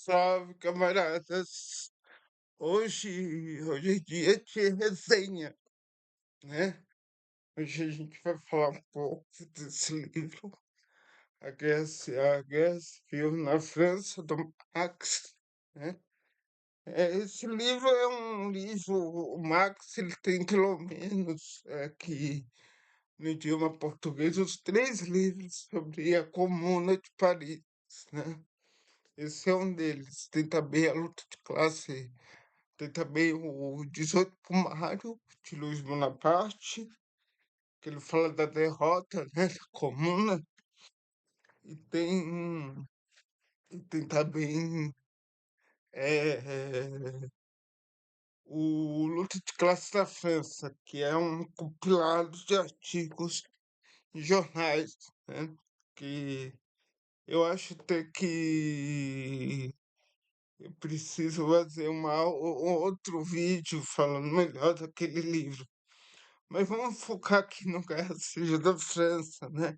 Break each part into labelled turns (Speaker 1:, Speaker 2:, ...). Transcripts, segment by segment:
Speaker 1: Salve, camaradas! Hoje é dia de resenha, né? Hoje a gente vai falar um pouco desse livro, A Guerra Civil na França, do Marx, né? Esse livro é um livro, o Marx ele tem pelo menos aqui no idioma português os 3 livros sobre a Comuna de Paris, né? Esse é um deles. Tem também a luta de classe. Tem também o 18 Brumário, de Luiz Bonaparte, que ele fala da derrota, né, da Comuna, e tem também o Luta de Classe da França, que é um compilado de artigos em jornais, né, que eu acho até que eu preciso fazer outro vídeo falando melhor daquele livro. Mas vamos focar aqui no Guerra Civil da França, né?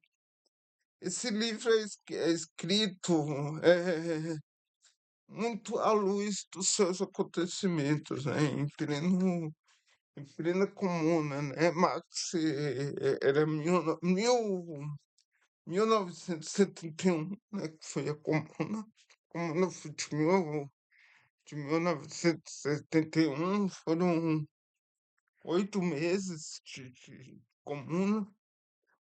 Speaker 1: Esse livro é escrito muito à luz dos seus acontecimentos, né? Em plena comuna, né? Marx era 1971, né? Que foi a comuna. A comuna foi de 1971, foram 8 meses de comuna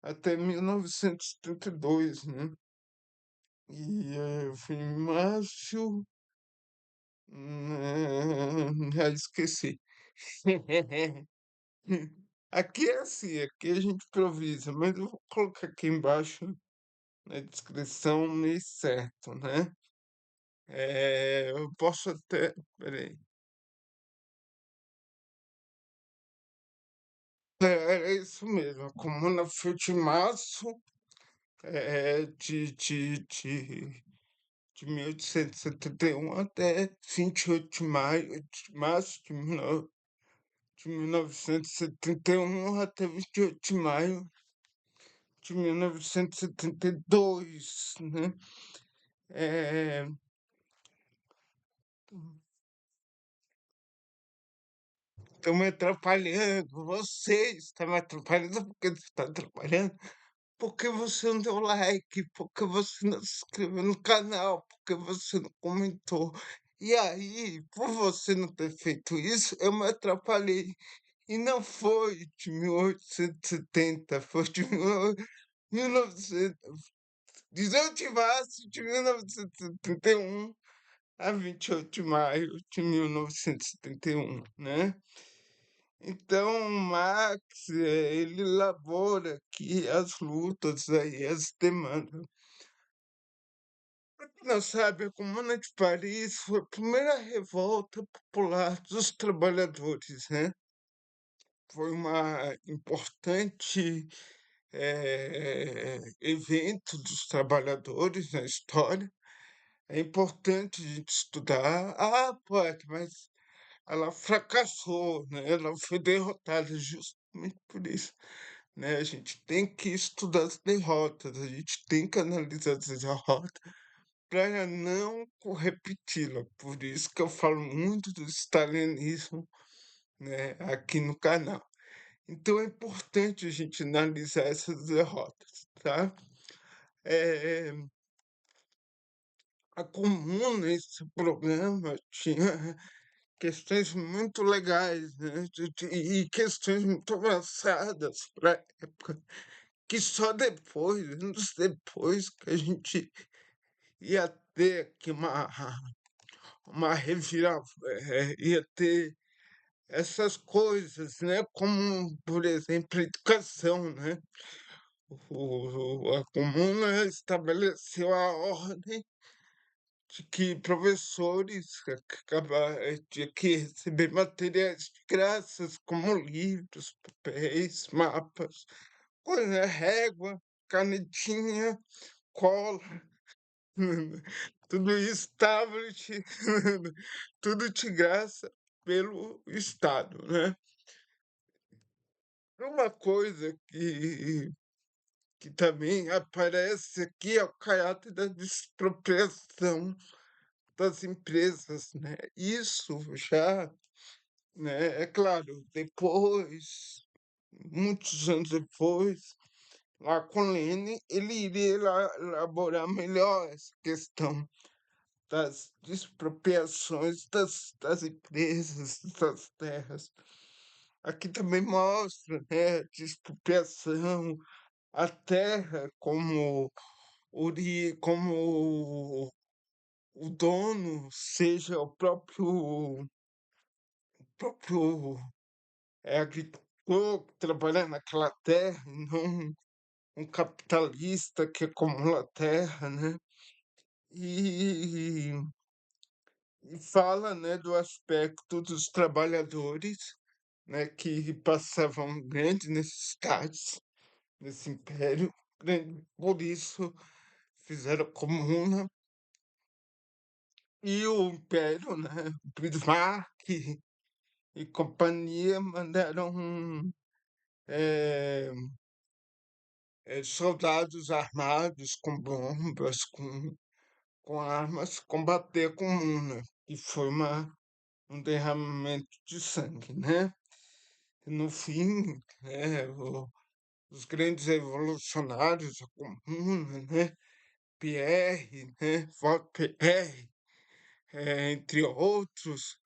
Speaker 1: até 1932, né? Foi em março. Esqueci. Aqui é assim, aqui a gente improvisa, mas eu vou colocar aqui embaixo na descrição meio certo, né? Eu posso até. Peraí. Era isso mesmo, a Comuna foi de março de 1871 até 28 de maio, de março de 1971 até 28 de maio de 1972, né? É, Estão me atrapalhando, você está me atrapalhando porque você está atrapalhando, porque você não deu like, porque você não se inscreveu no canal, porque você não comentou. E aí, por você não ter feito isso, eu me atrapalhei. E não foi de 1870, foi de 1900, 18 de março de 1971 a 28 de maio de 1971, né? Então, Marx, ele elabora aqui as lutas aí, as demandas. Pra quem não sabe, a Comuna de Paris foi a primeira revolta popular dos trabalhadores, né? Foi uma importante evento dos trabalhadores na história. É importante a gente estudar. Ah, pode, mas ela fracassou, né? Ela foi derrotada justamente por isso, né? A gente tem que estudar as derrotas, a gente tem que analisar as derrotas para não repeti-la. Por isso que eu falo muito do stalinismo, né, aqui no canal. Então é importante a gente analisar essas derrotas, tá? Eh, a Comuna, esse programa, tinha questões muito legais, né? E questões muito avançadas para a época, que só depois, anos depois, que a gente ia ter aqui uma ia ter essas coisas, né? Como, por exemplo, a educação, né? A Comuna estabeleceu a ordem de que professores tinham que receber materiais de graças, como livros, papéis, mapas, coisa, régua, canetinha, cola, tudo isso, tablet, tudo de graça pelo Estado, né? Uma coisa que também aparece aqui é o caráter da despropriação das empresas, né. Isso já, né, é claro, depois, muitos anos depois, lá com Lenin, ele iria elaborar melhor essa questão das expropriações das empresas, das terras. Aqui também mostra, né, a expropriação, a terra como como o dono seja o próprio agricultor que trabalha naquela terra, e não um capitalista que acumula terra, né? E, e fala, né, do aspecto dos trabalhadores, né, que passavam grandes necessidades nesse império, por isso fizeram comuna, e o império, né, Bismarck e companhia mandaram eh, soldados armados com bombas, com armas, combater a comuna, e foi um derramamento de sangue, né? E no fim, os grandes revolucionários da comuna, né? Pierre, né? Voltaire, entre outros,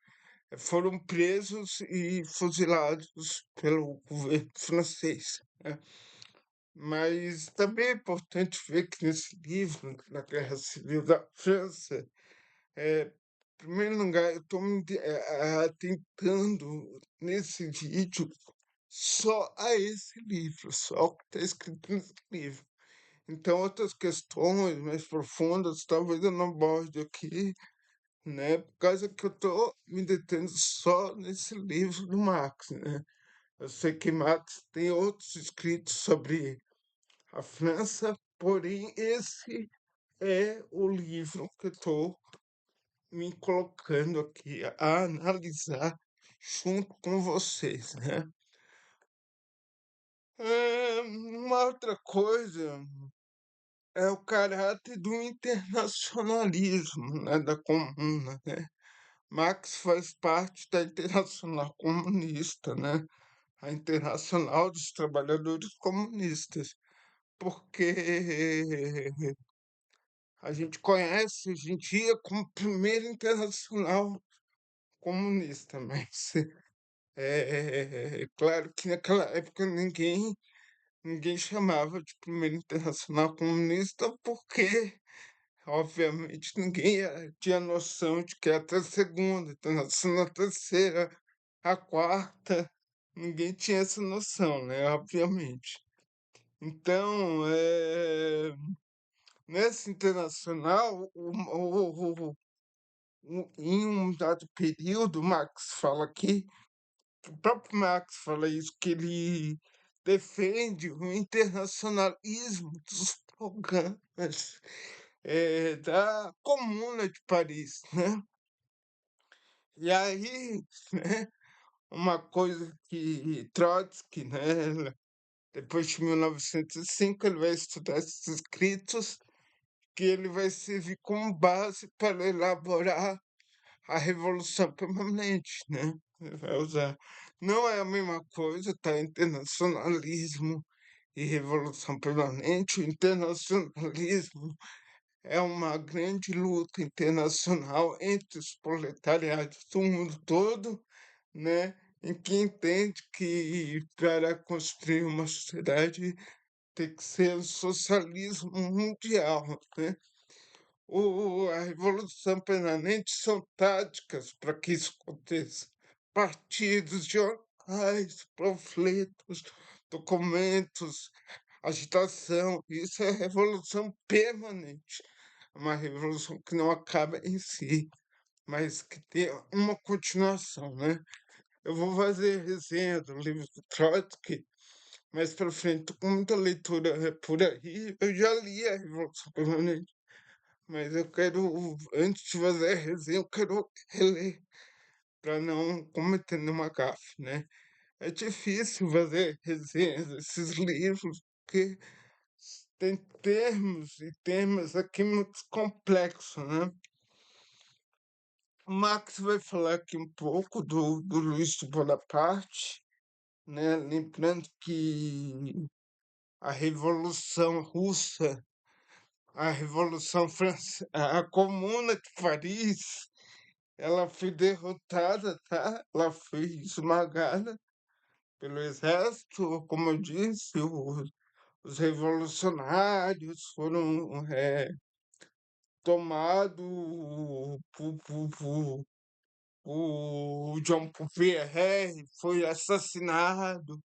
Speaker 1: foram presos e fuzilados pelo governo francês, né. Mas também é importante ver que nesse livro, na Guerra Civil da França, em primeiro lugar, eu estou atentando nesse vídeo só a esse livro, só o que está escrito nesse livro. Então, outras questões mais profundas, talvez eu não aborde aqui, né? Por causa que eu estou me detendo só nesse livro do Marx, né? Eu sei que Marx tem outros escritos sobre a França, porém esse é o livro que eu estou me colocando aqui a analisar junto com vocês, né? Uma outra coisa é o caráter do internacionalismo, né, da comuna, né? Marx faz parte da Internacional Comunista, né? A Internacional dos Trabalhadores Comunistas, porque a gente conhece hoje em dia como primeira internacional comunista, mas é claro que naquela época ninguém chamava de primeira internacional comunista, porque obviamente ninguém tinha noção de que até a segunda internacional, a terceira, a quarta, ninguém tinha essa noção, né? Obviamente. Então, nessa internacional, em um dado período, Marx fala aqui, o próprio Marx fala isso, que ele defende o internacionalismo dos programas da Comuna de Paris, né? E aí, né, uma coisa que Trotsky, né, depois de 1905, ele vai estudar esses escritos, que ele vai servir como base para elaborar a revolução permanente, né? Ele vai usar. Não é a mesma coisa, tá? Internacionalismo e revolução permanente. O internacionalismo é uma grande luta internacional entre os proletariados do mundo todo, né? Em que entende que para construir uma sociedade tem que ser o socialismo mundial, né? A revolução permanente são táticas para que isso aconteça. Partidos, jornais, panfletos, documentos, agitação, isso é revolução permanente. É uma revolução que não acaba em si, mas que tem uma continuação, né? Eu vou fazer resenha do livro do Trotsky mais para frente, tô com muita leitura por aí. Eu já li a Revolução Permanente, mas eu quero, antes de fazer a resenha, eu quero reler para não cometer nenhuma gafe, né? É difícil fazer resenhas desses livros, porque tem termos e temas aqui muito complexos, né? O Max vai falar aqui um pouco do Luiz Bonaparte, né? Lembrando que a Revolução Russa, a Revolução Francesa, a Comuna de Paris, ela foi derrotada, tá? Ela foi esmagada pelo exército, como eu disse, os revolucionários foram tomados o John Pierre foi assassinado,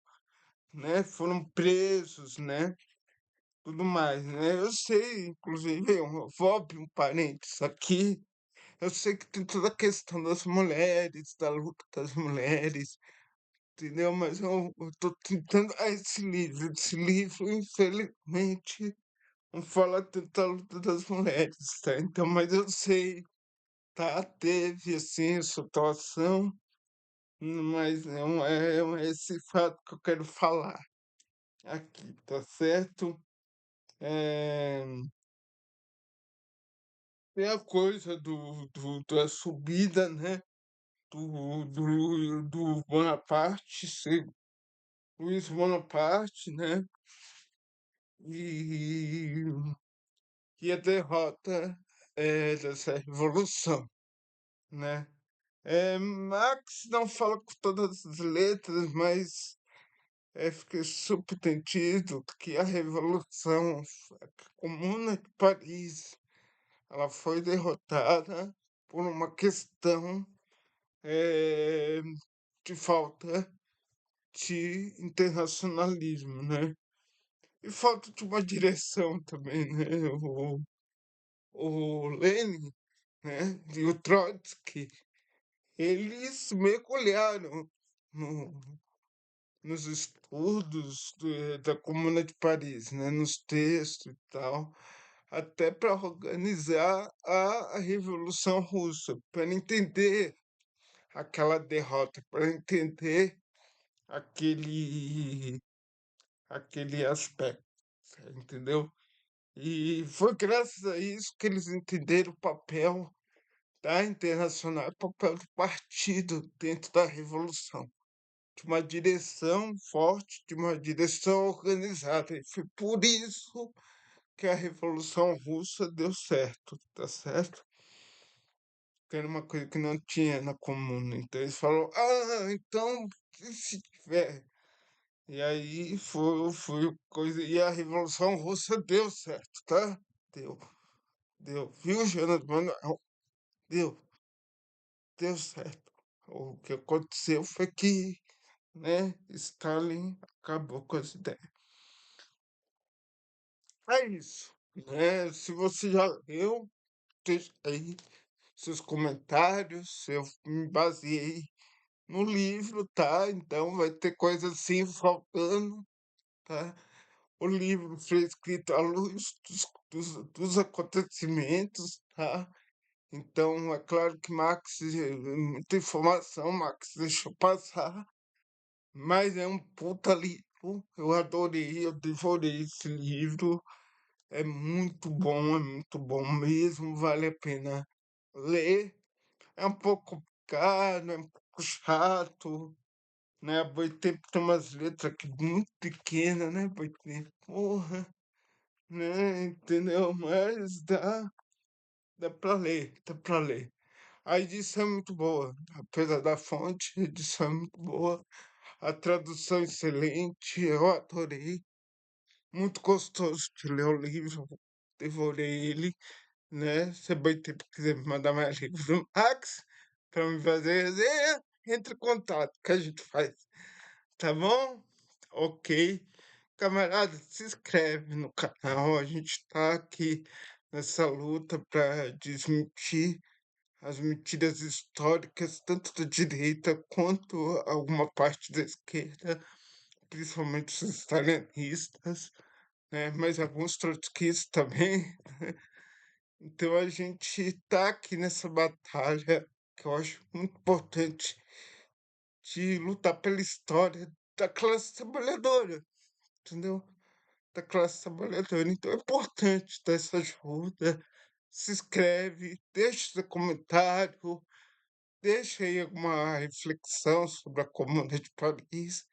Speaker 1: né? Foram presos, né? Tudo mais, né? Eu sei, inclusive, vou abrir um parênteses aqui. Eu sei que tem toda a questão das mulheres, da luta das mulheres, entendeu? Mas eu tô tentando. Esse livro, infelizmente, não fala tanto da luta das mulheres, tá? Então, mas eu sei, tá? Teve, assim, situação. Mas não é esse fato que eu quero falar aqui, tá certo? Eh, Tem a coisa da subida, né? Do Bonaparte, ser Luiz Bonaparte, né? E, e a derrota dessa revolução, né? Marx não fala com todas as letras, mas fica subentendido que a Revolução, a Comuna de Paris, ela foi derrotada por uma questão eh, de falta de internacionalismo, né? E falta de uma direção também, né? O Lenin, né? E o Trotsky, eles mergulharam no, nos estudos da Comuna de Paris, né, nos textos e tal, até para organizar a Revolução Russa, para entender aquela derrota, para entender aquele, aquele aspecto, entendeu? E foi graças a isso que eles entenderam o papel da Internacional, o papel do partido dentro da Revolução, de uma direção forte, de uma direção organizada. E foi por isso que a Revolução Russa deu certo, tá certo? Que era uma coisa que não tinha na comuna. Então eles falaram, então e se tiver. E aí foi coisa. E a Revolução Russa deu certo, tá? Deu, deu. Viu, Jonas Manuel? Deu, deu certo. O que aconteceu foi que, né, Stalin acabou com as ideias. É isso, né? Se você já leu, deixa aí seus comentários. Eu me baseei no livro, tá? Então vai ter coisa assim faltando, tá? O livro foi escrito à luz dos acontecimentos, tá? Então, é claro que Marx, muita informação, Marx deixou passar, mas é um puta livro. Eu adorei, eu devorei esse livro. É muito bom mesmo, vale a pena ler. É um pouco complicado, é um pouco chato, né? A Boitempo tem umas letras aqui muito pequenas, né, Boitempo? Porra, né? Entendeu? Mas dá pra ler, dá pra ler. A edição é muito boa, apesar da fonte, a edição é muito boa. A tradução é excelente, eu adorei. Muito gostoso de ler o livro, devorei ele, né? Se bem tempo quiser me mandar mais livros do Max para me fazer resenha, entre em contato que a gente faz, tá bom? Ok. Camarada, se inscreve no canal, a gente tá aqui nessa luta para desmentir as mentiras históricas, tanto da direita quanto alguma parte da esquerda, principalmente os italianistas, né? Mas alguns trotskistas também. Então a gente tá aqui nessa batalha que eu acho muito importante de lutar pela história da classe trabalhadora, entendeu? Da classe trabalhadora. Então é importante dar essa ajuda. Se inscreve, deixa seu comentário, deixa aí alguma reflexão sobre a Comuna de Paris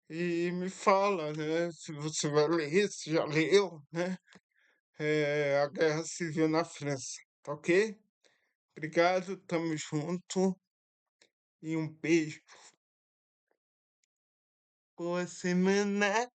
Speaker 1: e me fala, né, se você vai ler, se já leu, né, A Guerra Civil na França, tá ok? Obrigado, tamo junto e um beijo. Boa semana.